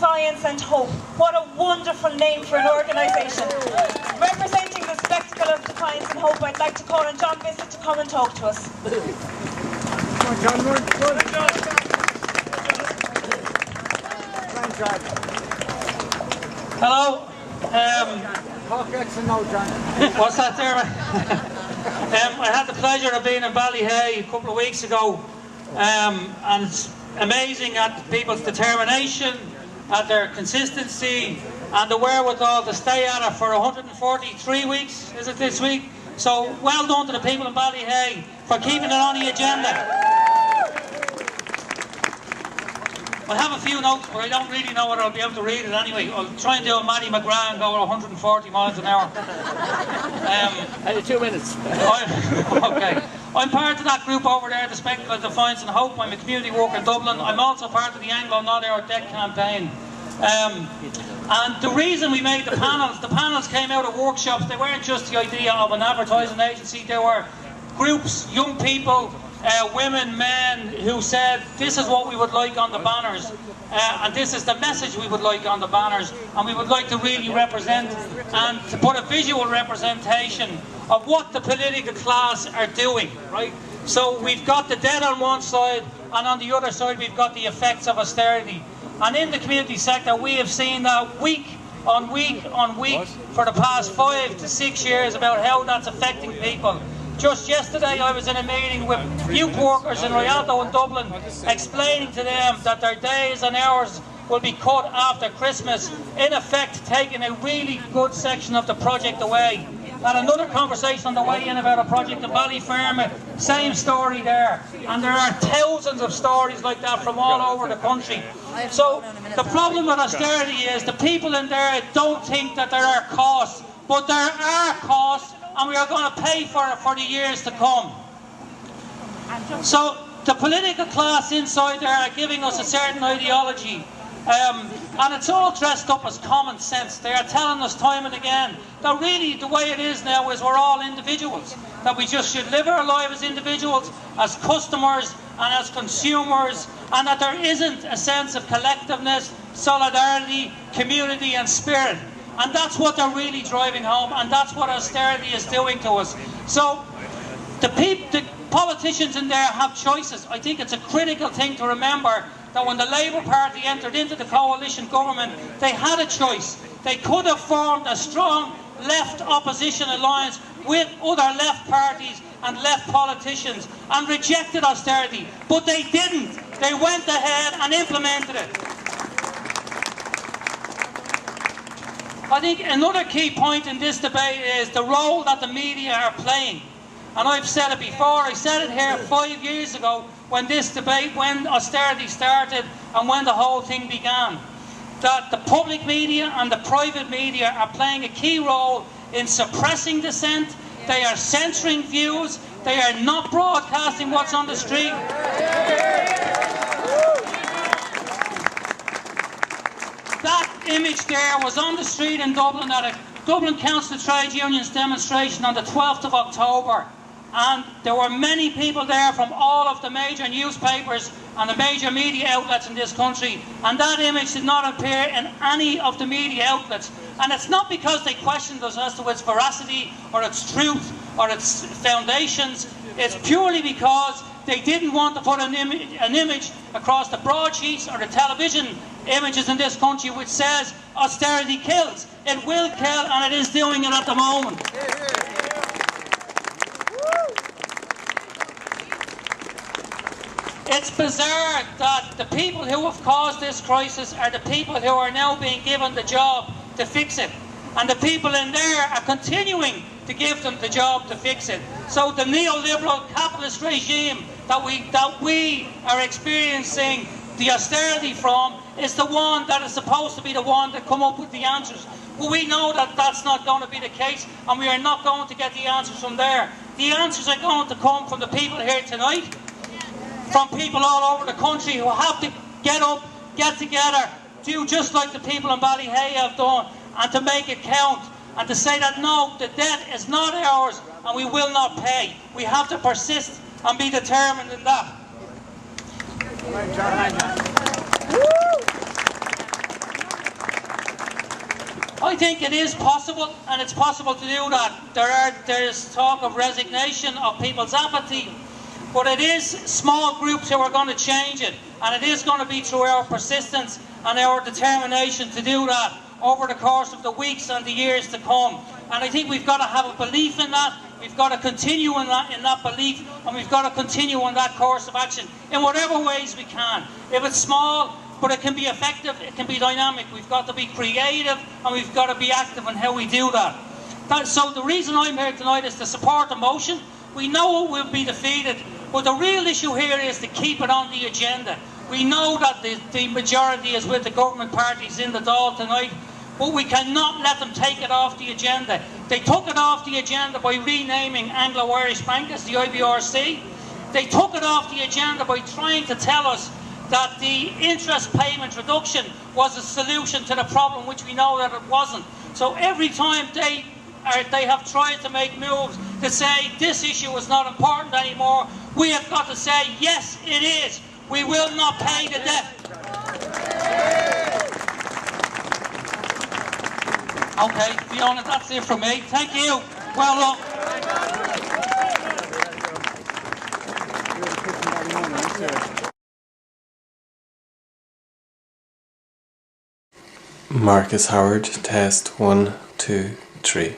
Defiance and Hope. What a wonderful name for an organisation. Representing the spectacle of Defiance and Hope, I'd like to call on John Bisset to come and talk to us. Come on, John. Hello. Talk X and no, John. What's that there? I had the pleasure of being in Ballyhea a couple of weeks ago, and it's amazing at people's determination, at their consistency, and the wherewithal to stay at it for 143 weeks, is it this week? So well done to the people in Ballyhea for keeping it on the agenda. I have a few notes, but I don't really know whether I'll be able to read it anyway. I'll try and do a Matty McGrath and go at 140 miles an hour. 2 minutes. Okay. I'm part of that group over there, the Spectacle of Defiance and Hope. I'm a community worker in Dublin. I'm also part of the Anglo Not Our Debt campaign. And the reason we made the panels came out of workshops. They weren't just the idea of an advertising agency. They were groups, young people, women, men, who said this is what we would like on the banners, and this is the message we would like on the banners, and we would like to really represent and to put a visual representation of what the political class are doing, right? So we've got the debt on one side, and on the other side we've got the effects of austerity. And in the community sector we have seen that week on week on week for the past 5 to 6 years about how that's affecting people. Just yesterday I was in a meeting with youth workers in Rialto in Dublin, explaining to them that their days and hours will be cut after Christmas, in effect taking a really good section of the project away. And another conversation on the way in about a project in Ballyfermot, same story there. And there are thousands of stories like that from all over the country. So the problem with austerity is the people in there don't think that there are costs, but there are costs, and we are going to pay for it for the years to come. So the political class inside there are giving us a certain ideology, and it's all dressed up as common sense. They are telling us time and again that really the way it is now is we're all individuals, that we just should live our lives as individuals, as customers and as consumers, and that there isn't a sense of collectiveness, solidarity, community and spirit. And that's what they're really driving home, and that's what austerity is doing to us. So the politicians in there have choices. I think it's a critical thing to remember that when the Labour Party entered into the coalition government, they had a choice. They could have formed a strong left opposition alliance with other left parties and left politicians and rejected austerity, but they didn't. They went ahead and implemented it. I think another key point in this debate is the role that the media are playing. And I've said it before, I said it here 5 years ago when this debate, when austerity started and when the whole thing began, that the public media and the private media are playing a key role in suppressing dissent. They are censoring views, they are not broadcasting what's on the street. That image there was on the street in Dublin at a Dublin Council of Trade Unions demonstration on the 12th of October. And there were many people there from all of the major newspapers and the major media outlets in this country. And that image did not appear in any of the media outlets. And it's not because they questioned us as to its veracity or its truth or its foundations. It's purely because they didn't want to put an image across the broadsheets or the television images in this country which says austerity kills. It will kill, and it is doing it at the moment. It's bizarre that the people who have caused this crisis are the people who are now being given the job to fix it. And the people in there are continuing to give them the job to fix it. So the neoliberal capitalist regime that we are experiencing the austerity from is the one that is supposed to be the one that come up with the answers. But we know that that's not going to be the case, and we are not going to get the answers from there. The answers are going to come from the people here tonight, from people all over the country who have to get up, get together, do just like the people in Ballyhea have done, and to make it count, and to say that no, the debt is not ours and we will not pay. We have to persist and be determined in that. I think it is possible, and it's possible to do that. There's talk of resignation, of people's apathy, but it is small groups who are going to change it, and it is going to be through our persistence and our determination to do that over the course of the weeks and the years to come. And I think we've got to have a belief in that. We've got to continue in that belief, and we've got to continue on that course of action in whatever ways we can. If it's small, but it can be effective, it can be dynamic. We've got to be creative, and we've got to be active in how we do that. So the reason I'm here tonight is to support the motion. We know it will be defeated, but the real issue here is to keep it on the agenda. We know that the majority is with the government parties in the Dáil tonight, but we cannot let them take it off the agenda. They took it off the agenda by renaming Anglo-Irish Bank as the IBRC. They took it off the agenda by trying to tell us that the interest payment reduction was a solution to the problem, which we know that it wasn't. So every time they have tried to make moves to say this issue is not important anymore, we have got to say, yes, it is. We will not pay the debt. Okay, Fiona, that's it from me. Thank you. Well, Marcus Howard, test 1, 2, 3.